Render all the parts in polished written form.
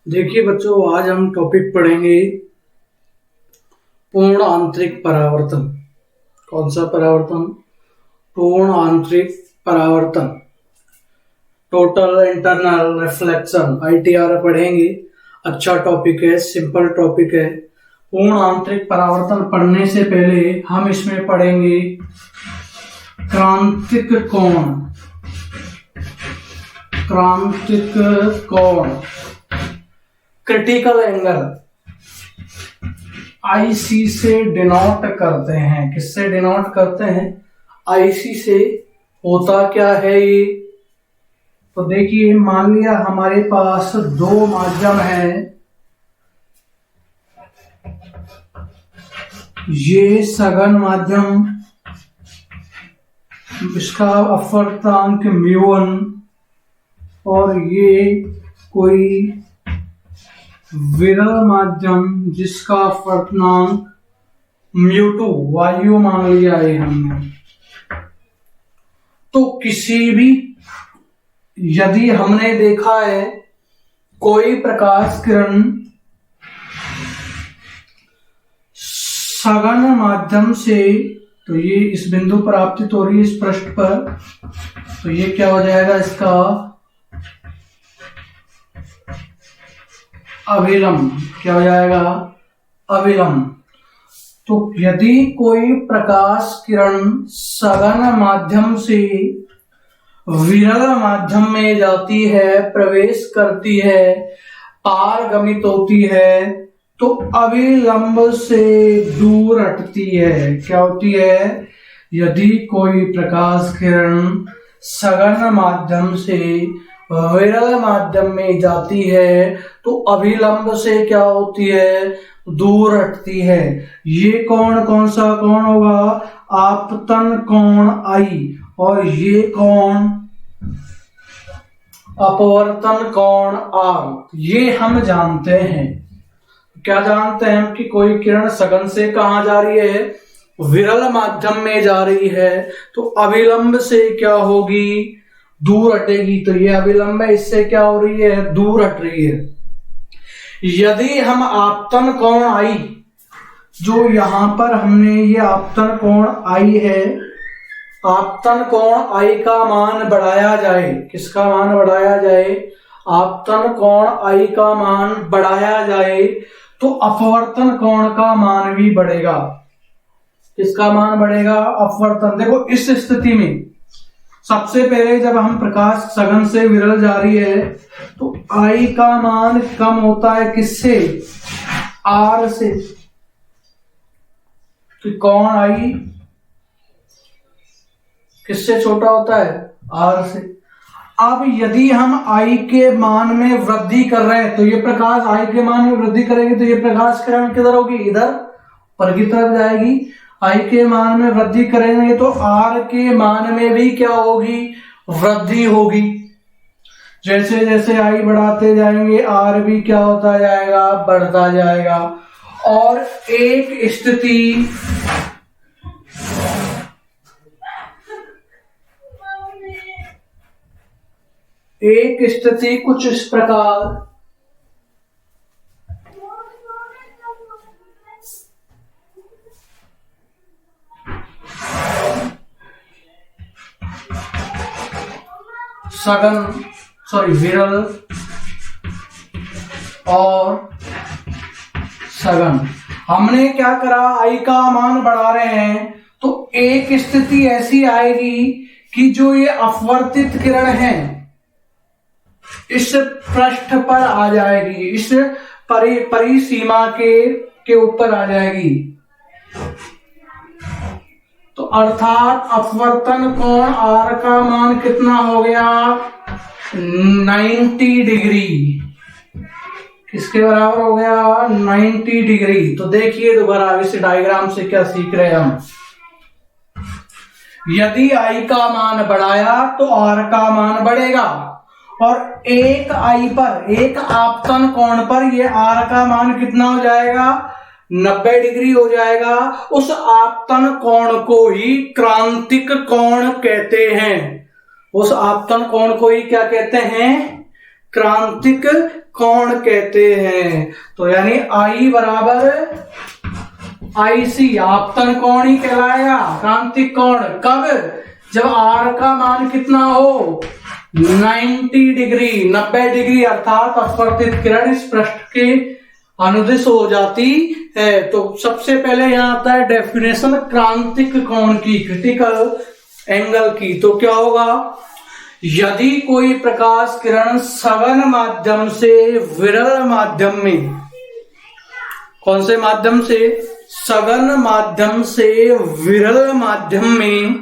देखिए बच्चों, आज हम टॉपिक पढ़ेंगे पूर्ण आंतरिक परावर्तन। कौन सा परावर्तन? पूर्ण आंतरिक परावर्तन, टोटल इंटरनल रिफ्लेक्शन, ITR पढ़ेंगे। अच्छा टॉपिक है, सिंपल टॉपिक है। पूर्ण आंतरिक परावर्तन पढ़ने से पहले हम इसमें पढ़ेंगे क्रांतिक कोण। क्रांतिक कोण, क्रिटिकल एंगल, IC से डिनोट करते हैं। किससे डिनोट करते हैं? IC से। होता क्या है ये? तो देखिए, मान लिया हमारे पास दो माध्यम है। ये सघन माध्यम, इसका अपवर्तनांक μ1, और ये कोई विरल माध्यम जिसका अपवर्तनांक μ2, वायु मान लिया है हमने। तो किसी भी, यदि हमने देखा है कोई प्रकाश किरण सघन माध्यम से, तो ये इस बिंदु पर आपतित हो रही है, इस पृष्ठ पर, तो ये क्या हो जाएगा? इसका अभिलंब। क्या हो जाएगा? अभिलंब। तो यदि कोई प्रकाश किरण सघन माध्यम से विरल माध्यम में जाती है, प्रवेश करती है, पारगमित होती है, तो अभिलंब से दूर हटती है। क्या होती है? यदि कोई प्रकाश किरण सघन माध्यम से विरल माध्यम में जाती है तो अभिलंब से क्या होती है? दूर हटती है। ये कोण कौन सा कोण होगा? आपतन कोण I, और ये कोण अपवर्तन कोण R। ये हम जानते हैं। क्या जानते हैं हम? कि कोई किरण सघन से कहां जा रही है? विरल माध्यम में जा रही है, तो अभिलंब से क्या होगी? दूर हटेगी। तो ये अभिलंब है, इससे क्या हो रही है? दूर हट रही है। यदि हम आपतन कोण I, जो यहां पर हमने ये आपतन कोण I है, आपतन कोण I का मान बढ़ाया जाए। किसका मान बढ़ाया जाए? आपतन कोण I का मान बढ़ाया जाए तो अपवर्तन कोण का मान भी बढ़ेगा। किसका मान बढ़ेगा? अपवर्तन। देखो, इस स्थिति में सबसे पहले जब हम प्रकाश सघन से विरल जा रही है तो I का मान कम होता है। किससे? R से। तो कोण I किससे छोटा होता है? R से। अब यदि हम I के मान में वृद्धि कर रहे हैं, तो ये प्रकाश I के मान में वृद्धि करेगी तो ये प्रकाश किरण किधर होगी? इधर पर की तरफ जाएगी। I के मान में वृद्धि करेंगे तो R के मान में भी क्या होगी? वृद्धि होगी। जैसे जैसे I बढ़ाते जाएंगे R भी क्या होता जाएगा? बढ़ता जाएगा। और एक स्थिति कुछ इस प्रकार विरल और सघन। हमने क्या करा? I का मान बढ़ा रहे हैं, तो एक स्थिति ऐसी आएगी कि जो ये अपवर्तित किरण है इस पृष्ठ पर आ जाएगी, इस परिसीमा के ऊपर आ जाएगी। तो अर्थात अपवर्तन कोण R का मान कितना हो गया? 90 डिग्री। किसके बराबर हो गया? 90 डिग्री। तो देखिए दोबारा इस डायग्राम से क्या सीख रहे हैं हम? यदि I का मान बढ़ाया तो R का मान बढ़ेगा, और एक I पर, एक आपतन कोण पर ये R का मान कितना हो जाएगा? 90 डिग्री हो जाएगा। उस आपतन कोण को ही क्रांतिक कोण कहते हैं। उस आपतन कोण को ही क्या कहते हैं? क्रांतिक कोण कहते हैं। तो यानी आई बराबर IC आपतन कोण ही कहलाएगा क्रांतिक कोण। कब? जब R का मान कितना हो 90 डिग्री 90 डिग्री, अर्थात अपवर्तित किरण इस पृष्ठ के अनुदिश हो जाती है। तो सबसे पहले यहाँ आता है डेफिनेशन क्रांतिक कोण की, क्रिटिकल एंगल की। तो क्या होगा? यदि कोई प्रकाश किरण सघन माध्यम से विरल माध्यम में, कौन से माध्यम से? सघन माध्यम से विरल माध्यम में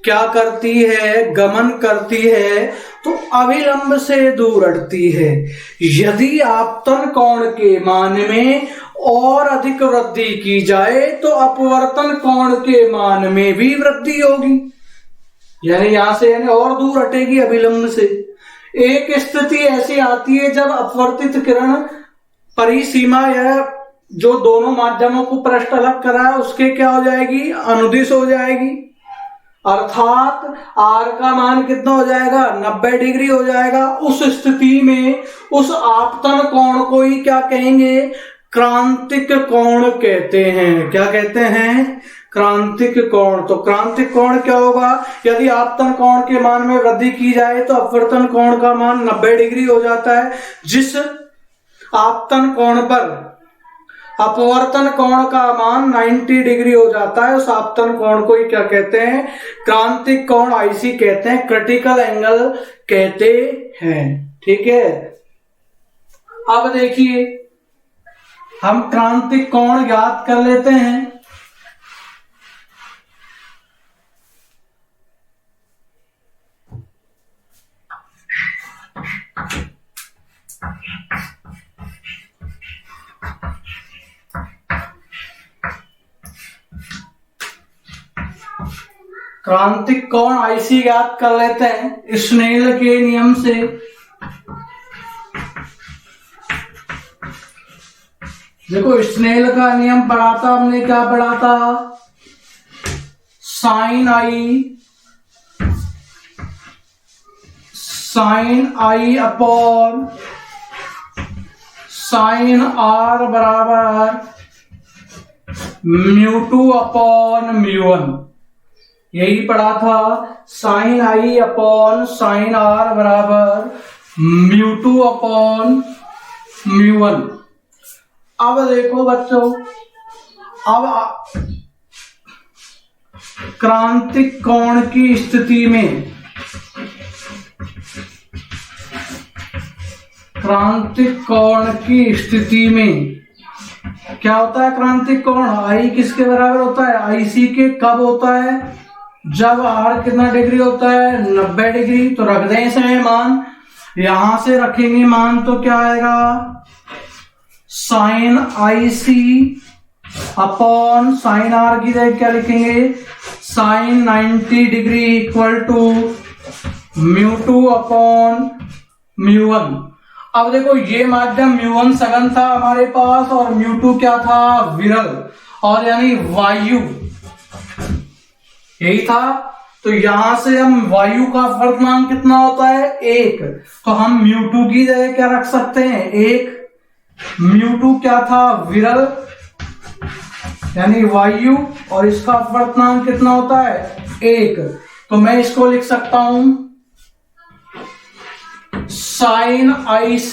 क्या करती है? गमन करती है, तो अविलंब से दूर हटती है। यदि आपतन कोण के मान में और अधिक वृद्धि की जाए तो अपवर्तन कोण के मान में भी वृद्धि होगी, यानी यहां से यानी और दूर हटेगी अविलंब से। एक स्थिति ऐसी आती है जब अपवर्तित किरण परिसीमा या जो दोनों माध्यमों को पृष्ठ अलग करा है उसके क्या हो जाएगी? अनुदिश हो जाएगी, अर्थात R का मान कितना हो जाएगा? 90 डिग्री हो जाएगा। उस स्थिति में उस आपतन कोण को ही क्या कहेंगे? क्रांतिक कोण कहते हैं। क्या कहते हैं? क्रांतिक कोण। तो क्रांतिक कोण क्या होगा? यदि आपतन कोण के मान में वृद्धि की जाए तो अपवर्तन कोण का मान 90 डिग्री हो जाता है। जिस आपतन कोण पर अपवर्तन कोण का मान 90 डिग्री हो जाता है, उस आपतन कोण को ही क्या कहते हैं? क्रांतिक कोण IC कहते हैं, क्रिटिकल एंगल कहते हैं। ठीक है, अब देखिए हम क्रांतिक कोण ज्ञात कर लेते हैं। क्रांतिक कोण IC ज्ञात कर लेते हैं स्नेल के नियम से। देखो स्नेल का नियम पढ़ा था हमने, क्या पढ़ा था? Sine I upon sine R बराबर μ2 अपॉन μ1, यही पढ़ा था। Sine I upon sine R बराबर μ2 अपॉन μ1। अब देखो बच्चों, अब क्रांतिक कोण की स्थिति में, क्रांतिक कोण की स्थिति में क्या होता है? क्रांतिक कोण I किसके बराबर होता है? IC के। कब होता है? जब R कितना डिग्री होता है? 90 डिग्री। तो रख दें इसमें मान, यहां से रखेंगे मान तो क्या आएगा? Sine IC upon sine R की जगह क्या लिखेंगे? Sine 90 degree equal to μ2 upon μ1। अब देखो ये माध्यम μ1 सघन था हमारे पास और μ2 क्या था? विरल, और यानी वायु यही था। तो यहां से हम वायु का अपवर्तनांक कितना होता है? 1। तो हम μ2 की जगह क्या रख सकते हैं? 1। μ2 क्या था? विरल यानी वायु, और इसका अपवर्तनांक कितना होता है? 1। तो मैं इसको लिख सकता हूं साइन IC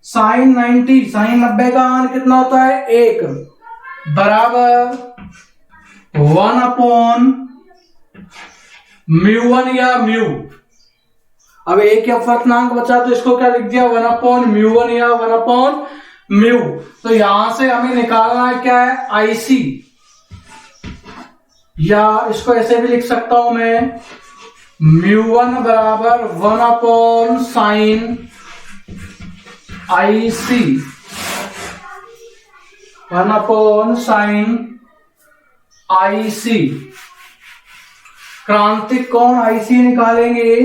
साइन 90 साइन 90 का मान कितना होता है? 1 बराबर 1 अपॉन μ1 या म्यू। अब एक ही अपवर्तनांक बचा तो इसको क्या लिख दिया? 1 अपॉन μ1 या 1 अपॉन म्यू। तो यहां से हमें निकालना क्या है? IC, या इसको ऐसे भी लिख सकता हूं मैं μ1 बराबर 1 upon sine IC, 1 upon sine IC। क्रांतिक कोण IC निकालेंगे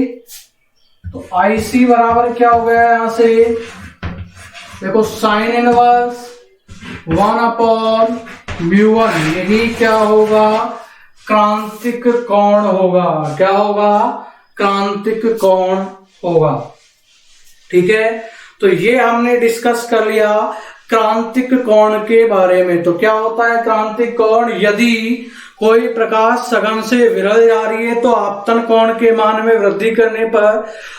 तो IC बराबर क्या हो गया? यहां से देखो साइन इनवर्स 1 अपॉन μ1, यही क्या होगा? क्रांतिक कोण होगा। क्या होगा? क्रांतिक कोण होगा। ठीक है, तो ये हमने डिस्कस कर लिया क्रांतिक कोण के बारे में। तो क्या होता है क्रांतिक कोण? यदि कोई प्रकाश सघन से विरल जा रही है तो आपतन कोण के मान में वृद्धि करने पर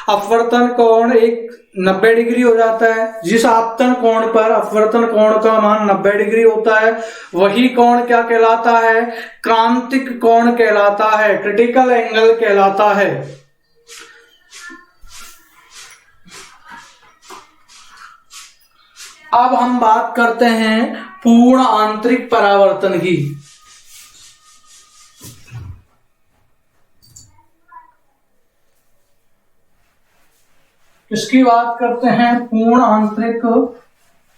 अपवर्तन कोण एक 90 डिग्री हो जाता है। जिस आपतन कोण पर अपवर्तन कोण का मान 90 डिग्री होता है वही कोण क्या कहलाता है? क्रांतिक कोण कहलाता है, क्रिटिकल एंगल कहलाता है। अब हम बात करते हैं पूर्ण आंतरिक परावर्तन की। इसकी बात करते हैं पूर्ण आंतरिक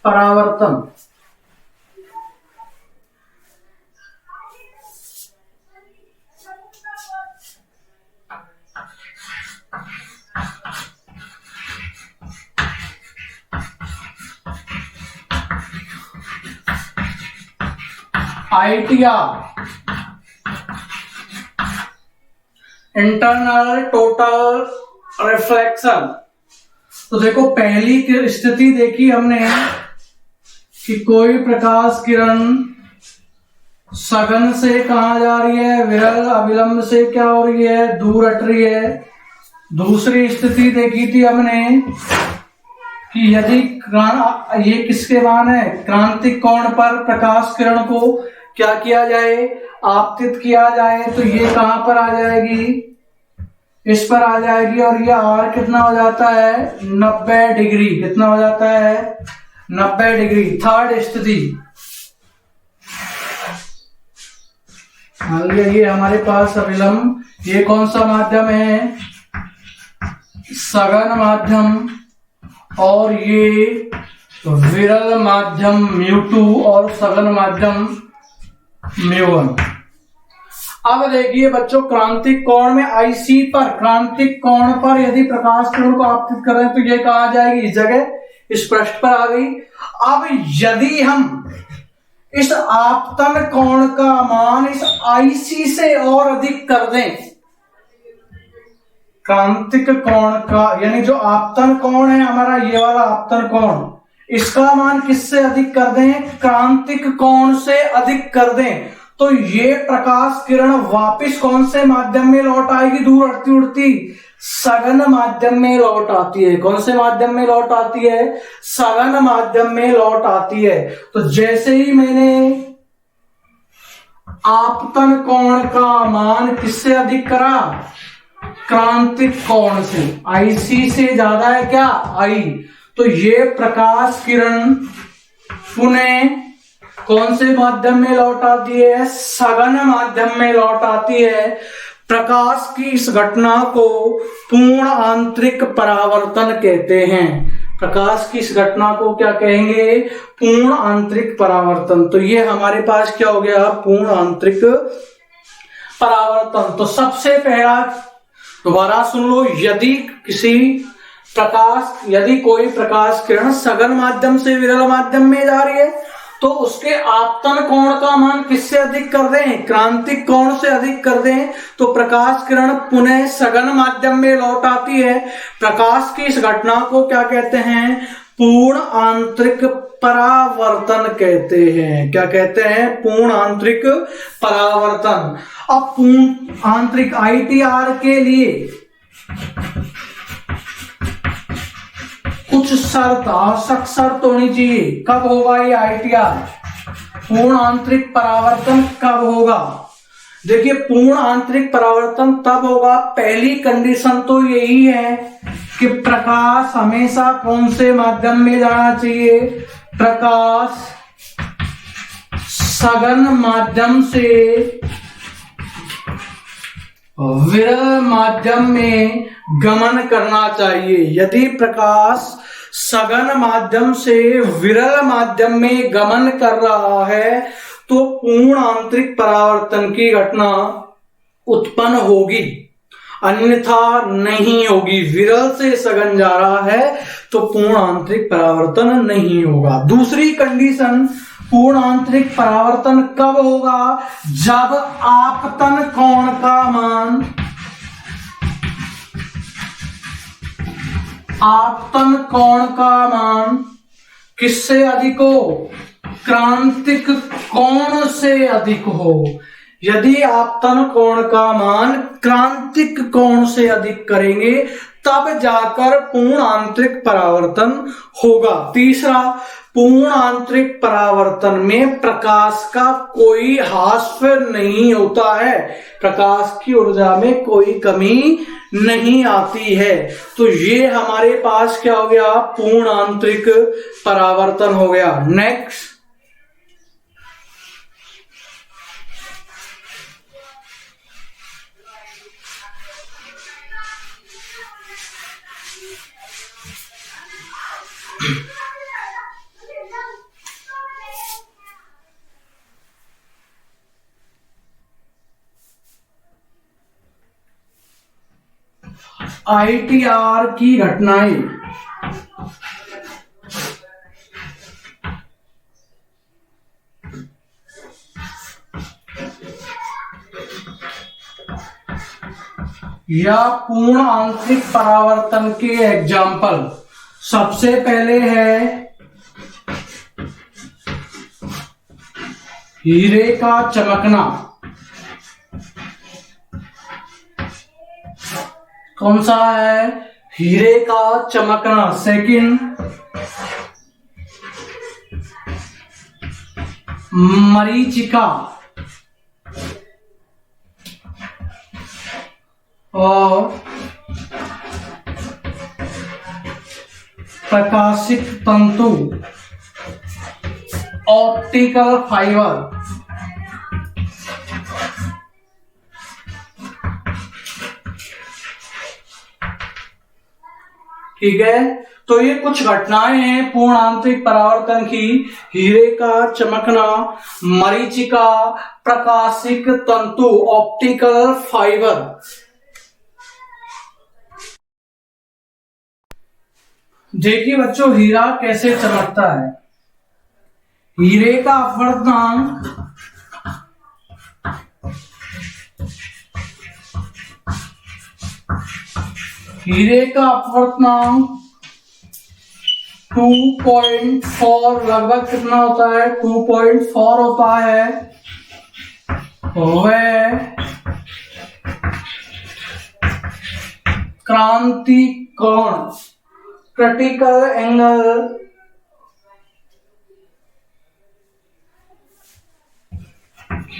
परावर्तन। ITR internal total reflection. तो देखो पहली स्थिति देखी हमने कि कोई प्रकाश किरण सघन से कहां जा रही है? विरल अविलंब से क्या हो रही है? दूर हट रही है। दूसरी स्थिति देखी थी हमने कि यदि ये किसके मान है? क्रांतिक कोण पर प्रकाश किरण को क्या किया जाए? आपतित किया जाए। तो ये कहां पर आ जाएगी? इस पर आ जाएगी और ये आर कितना हो जाता है? 90 डिग्री। कितना हो जाता है? 90 डिग्री। थर्ड स्थिति, ये हमारे पास अविलंब, ये कौन सा माध्यम है? सघन माध्यम, और ये विरल माध्यम μ2 और सघन माध्यम μ1। अब देखिए बच्चों क्रांतिक कोण में IC पर, क्रांतिक कोण पर यदि प्रकाश किरण को आपतित कर रहे हैं तो ये कहां जाएगी? इस जगह, इस पृष्ठ पर आ गई। अब यदि हम इस आपतन कोण का मान इस IC से और अधिक कर दें, क्रांतिक कोण का यानी जो आपतन कोण है हमारा, ये वाला आपतन कोण, इसका मान किससे अधिक कर दें? क्रांतिक कोण से अधिक कर दें, तो ये प्रकाश किरण वापिस कौन से माध्यम में लौट आएगी? दूर हटती उड़ती सघन माध्यम में लौट आती है। कौन से माध्यम में लौट आती है? सघन माध्यम में लौट आती है। तो जैसे ही मैंने आपतन कोण का मान किससे अधिक करा? क्रांतिक कोण से। IC से ज्यादा है क्या? I। तो ये प्रकाश किरण पुनः कौन से माध्यम में लौट आती है? सघन माध्यम में लौट आती है। प्रकाश की इस घटना को पूर्ण आंतरिक परावर्तन कहते हैं। प्रकाश की इस घटना को क्या कहेंगे? पूर्ण आंतरिक परावर्तन। तो ये हमारे पास क्या हो गया? पूर्ण आंतरिक परावर्तन। तो सबसे पहला दोबारा सुन लो, यदि कोई प्रकाश किरण सघन माध्यम से विरल माध्यम में जा रही है तो उसके आपतन कोण का मान किससे अधिक कर दें? क्रांतिक कोण से अधिक कर दें, तो प्रकाश किरण पुनः सघन माध्यम में लौट आती है। प्रकाश की इस घटना को क्या कहते हैं? पूर्ण आंतरिक परावर्तन कहते हैं। क्या कहते हैं? पूर्ण आंतरिक परावर्तन। अब पूर्ण आंतरिक ITR के लिए कुछ शर्त, आवश्यक शर्त होनी चाहिए। कब होगा ये ITR? पूर्ण आंतरिक परावर्तन कब होगा? देखिए पूर्ण आंतरिक परावर्तन तब होगा, पहली कंडीशन तो यही है कि प्रकाश हमेशा कौन से माध्यम में जाना चाहिए? प्रकाश सघन माध्यम से विरल माध्यम में गमन करना चाहिए। यदि प्रकाश सघन माध्यम से विरल माध्यम में गमन कर रहा है तो पूर्ण आंतरिक परावर्तन की घटना उत्पन्न होगी, अन्यथा नहीं होगी। विरल से सघन जा रहा है तो पूर्ण आंतरिक परावर्तन नहीं होगा। दूसरी कंडीशन, पूर्ण आंतरिक परावर्तन कब होगा? जब आपतन कोण का मान आपतन कोण का मान किससे अधिक हो? क्रांतिक कोण से अधिक हो। यदि आपतन कोण का मान क्रांतिक कोण से अधिक करेंगे तब जाकर पूर्ण आंतरिक परावर्तन होगा। तीसरा, पूर्ण आंतरिक परावर्तन में प्रकाश का कोई ह्रास नहीं होता है, प्रकाश की ऊर्जा में कोई कमी नहीं आती है। तो ये हमारे पास क्या हो गया? पूर्ण आंतरिक परावर्तन हो गया। नेक्स्ट, ITR की घटनाएं। या पूर्ण आंतरिक परावर्तन के एग्जाम्पल, सबसे पहले है हीरे का चमकना। कौन सा है? हीरे का चमकना। सेकंड, मरीचिका और प्रकाशिक तंतु, ऑप्टिकल फाइबर। ठीक है, तो ये कुछ घटनाएं हैं पूर्ण आंतरिक परावर्तन की। हीरे का चमकना, मरीचिका, प्रकाशिक तंतु, ऑप्टिकल फाइबर। देखिए बच्चों, हीरा कैसे चमकता है। हीरे का अपवर्तनांक हीरे का अपवर्तनांक 2.4 लगभग कितना होता है? 2.4 होता है। वह क्रांति कोण, critical angle,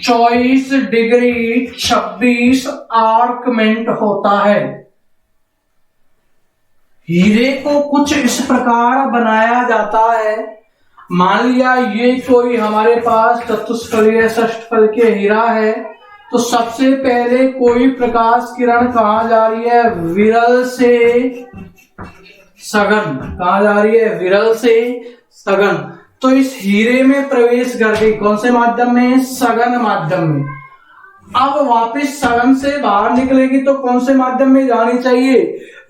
24 degree 26 arc minute होता है। हीरे को कुछ इस प्रकार बनाया जाता है, मान लिया ये कोई हमारे पास चतुष्फलकीय षष्ठफल के हीरा है, तो सबसे पहले कोई प्रकाश किरण कहां जा रही है? विरल से सघन। कहां जा रही है? विरल से सघन। तो इस हीरे में प्रवेश कर गई, कौन से माध्यम में? सघन माध्यम में। अब वापस सघन से बाहर निकलेगी तो कौन से माध्यम में जानी चाहिए?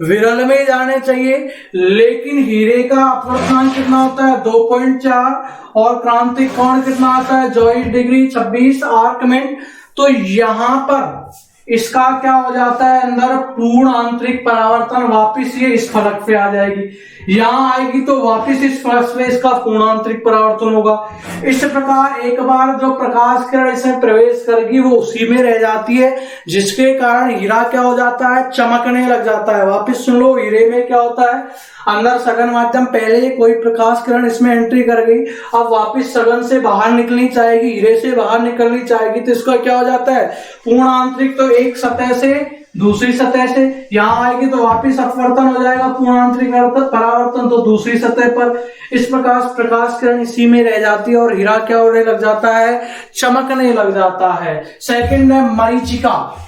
विरल में जाने चाहिए। लेकिन हीरे का अपवर्तनांक कितना होता है? 2.4 और क्रांतिक कोण कितना आता है? 24 डिग्री 26 आर्क मिनट। तो यहां पर इसका क्या हो जाता है? अंदर पूर्ण आंतरिक परावर्तन, वापिस ये इस फलक पे आ जाएगी। यहां आएगी तो वापिस इस फलक पे इसका पूर्ण आंतरिक परावर्तन होगा। इस प्रकार एक बार जो प्रकाश किरण इसमें प्रवेश करेगी वो उसी में रह जाती है, जिसके कारण हीरा क्या हो जाता है? चमकने लग जाता है। वापिस सुन लो, हीरे में क्या होता है? अंदर सघन माध्यम, पहले कोई प्रकाश किरण इसमें एंट्री कर गई, अब वापस सघन से बाहर निकलनी चाहेगी, हीरे से बाहर निकलनी चाहेगी, तो इसका क्या हो जाता है? पूर्ण आंतरिक। तो एक सतह से दूसरी सतह से यहां आएगी तो वापस अपवर्तन हो जाएगा, पूर्ण आंतरिक परावर्तन तो दूसरी सतह पर। इस प्रकार प्रकाश किरण इसी में रह जाती है और हीरा क्या होने लग जाता है? चमकने लग जाता है। सेकंड है मरीचिका।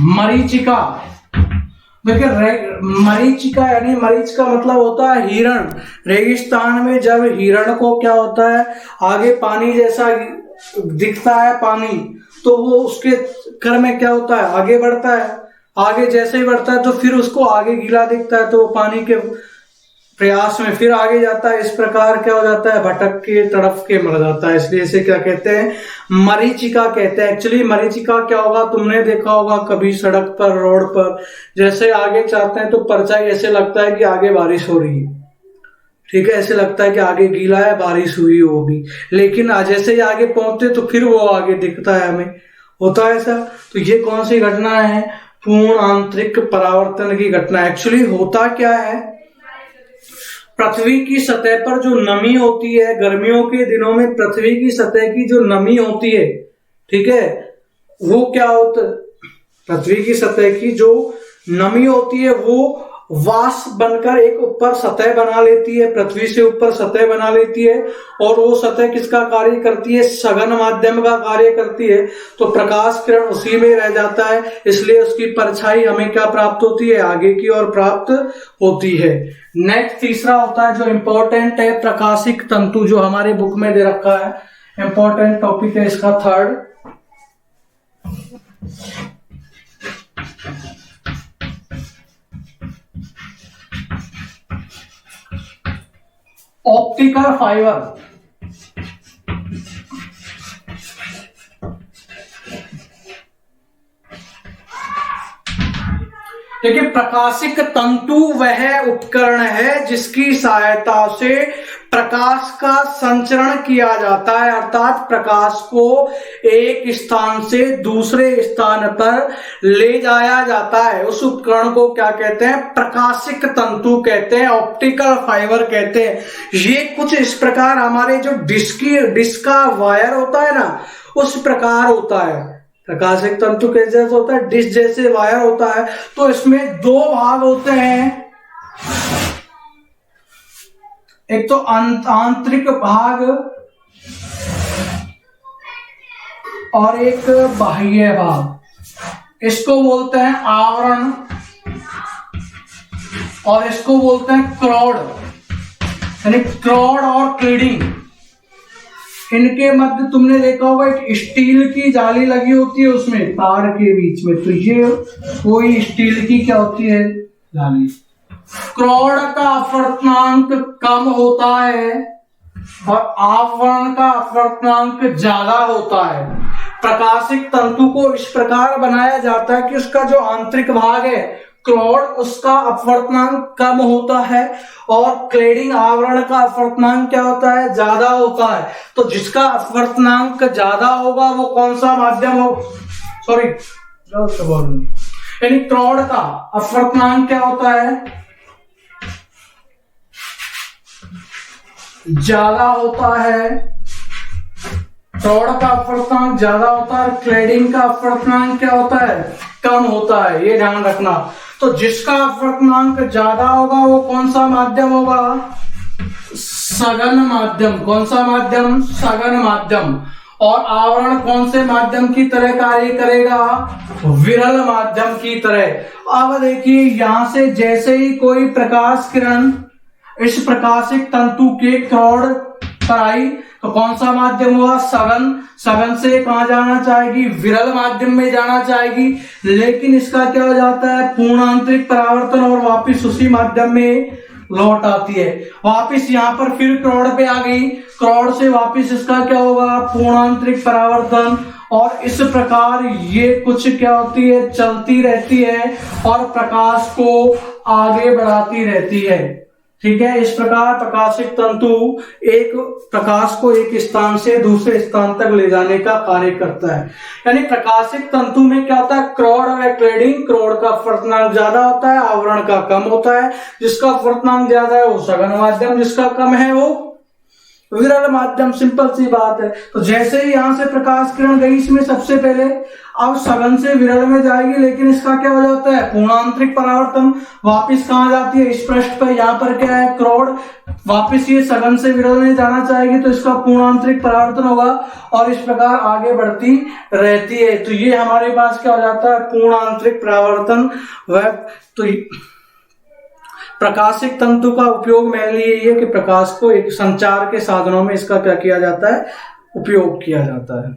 मरीचिका, देखिए मरीचिका यानी मरीच का मतलब होता है हिरण। रेगिस्तान में जब हिरण को क्या होता है, आगे पानी जैसा दिखता है पानी, तो वो उसके कर में क्या होता है? आगे बढ़ता है। आगे जैसे ही बढ़ता है तो फिर उसको आगे गीला दिखता है तो वो पानी के प्रयास में फिर आगे जाता है। इस प्रकार क्या हो जाता है, भटक के तड़प के मर जाता है। इसलिए इसे क्या कहते हैं, मरीचिका कहते हैं। एक्चुअली मरीचिका क्या होगा, तुमने देखा होगा कभी सड़क पर, रोड पर, जैसे आगे जाते हैं तो परछाई ऐसे लगता है कि आगे बारिश हो रही है, ठीक है, ऐसे लगता है कि आगे गीला है, बारिश हुई हो भी, लेकिन जैसे ही आगे पहुंचते तो फिर वो आगे दिखता है हमें, होता है ऐसा। तो ये कौन सी घटना है, पूर्ण आंतरिक परावर्तन की घटना। एक्चुअली होता क्या है, पृथ्वी की सतह पर जो नमी होती है, गर्मियों के दिनों में पृथ्वी की सतह की जो नमी होती है, ठीक है, वो क्या होता है, पृथ्वी की सतह की जो नमी होती है वो वाष्प बनकर एक ऊपर सतह बना लेती है, पृथ्वी से ऊपर सतह बना लेती है, और वो सतह किसका कार्य करती है, सघन माध्यम का कार्य करती है। तो प्रकाश किरण उसी में रह जाता है, इसलिए उसकी परछाई हमें क्या प्राप्त होती है, आगे की ओर प्राप्त होती है। नेक्स्ट तीसरा होता है जो इंपॉर्टेंट है, प्रकाशिक तंतु, जो हमारे बुक में दे रखा है, इंपॉर्टेंट टॉपिक है इसका थर्ड। Optical fibre. देखिए, प्रकाशिक तंतु वह उपकरण है जिसकी सहायता से प्रकाश का संचरण किया जाता है, अर्थात प्रकाश को एक स्थान से दूसरे स्थान पर ले जाया जाता है। उस उपकरण को क्या कहते हैं, प्रकाशिक तंतु कहते हैं, ऑप्टिकल फाइबर कहते हैं। ये कुछ इस प्रकार हमारे जो डिस्क का वायर होता है ना, उस प्रकार होता है। प्रकाशिक तंतु कैसे होता है, डिश जैसे वायर होता है। तो इसमें दो भाग होते हैं, एक तो आंतरिक भाग और एक बाह्य भाग। इसको बोलते हैं आवरण और इसको बोलते हैं क्रोड, यानी क्रोड और क्लीडिंग। इनके मध्य तुमने देखा होगा एक स्टील की जाली लगी होती है उसमें तार के बीच में, तो ये कोई स्टील की क्या होती है, जाली। क्रोड का अपवर्तनांक कम होता है और आवरण का अपवर्तनांक ज्यादा होता है। प्रकाशिक तंतु को इस प्रकार बनाया जाता है कि उसका जो आंतरिक भाग है क्रोड, उसका अपवर्तनांक कम होता है और क्लेडिंग आवरण का अपवर्तनांक क्या होता है, ज्यादा होता है। तो जिसका अपवर्तनांक ज्यादा होगा वो कौन सा माध्यम हो, सॉरी, यानी क्रोड का अपवर्तनांक क्या होता है, ज्यादा होता है। क्रोड का अपवर्तनांक ज्यादा होता है, क्लेडिंग का अपवर्तनांक क्या होता है, कम होता है, ये ध्यान रखना। तो जिसका अपवर्तनांक ज्यादा होगा वो कौन सा माध्यम होगा, सघन माध्यम। कौन सा माध्यम, सघन माध्यम। और आवरण कौन से माध्यम की तरह कार्य करेगा, विरल माध्यम की तरह। अब देखिए, यहां से जैसे ही कोई प्रकाश किरण इस प्रकाशिक तंतु के क्रोड पर आई तो कौन सा माध्यम हुआ, सघन। सघन से कहां जाना चाहेगी, विरल माध्यम में जाना चाहेगी, लेकिन इसका क्या हो जाता है, पूर्ण आंतरिक परावर्तन और वापिस उसी माध्यम में लौट आती है। वापिस यहाँ पर फिर क्रोड पे आ गई, क्रोड से वापिस इसका क्या होगा, पूर्ण आंतरिक परावर्तन। और इस प्रकार ये कुछ क्या होती है, चलती रहती है और प्रकाश को आगे बढ़ाती रहती है, ठीक है। इस प्रकार प्रकाशिक तंतु एक प्रकाश को एक स्थान से दूसरे स्थान तक ले जाने का कार्य करता है। यानी प्रकाशिक तंतु में क्या होता है, क्रोड और क्लेडिंग। क्रोड का अपवर्तनांक ज्यादा होता है, आवरण का कम होता है। जिसका अपवर्तनांक ज्यादा है वो सघन माध्यम, जिसका कम है वो विरल माध्यम। सिंपल सी बात है। तो जैसे ही यहां से प्रकाश किरण गई इसमें सबसे पहले, अब सघन से विरल में जाएगी, लेकिन इसका क्या हो जाता है, पूर्णांतरिक परावर्तन। वापिस कहां जाती है, इस पृष्ठ पर। यहाँ पर क्या है, क्रोड। वापिस ये सघन से विरल में जाना चाहेगी तो इसका पूर्णांतरिक परावर्तन होगा और इस प्रकार आगे बढ़ती रहती है। तो ये हमारे पास क्या हो जाता है, पूर्णांतरिक परावर्तन। वह तो प्रकाशिक तंतु का उपयोग मेनली यही है कि प्रकाश को एक संचार के साधनों में इसका क्या किया जाता है, उपयोग किया जाता है।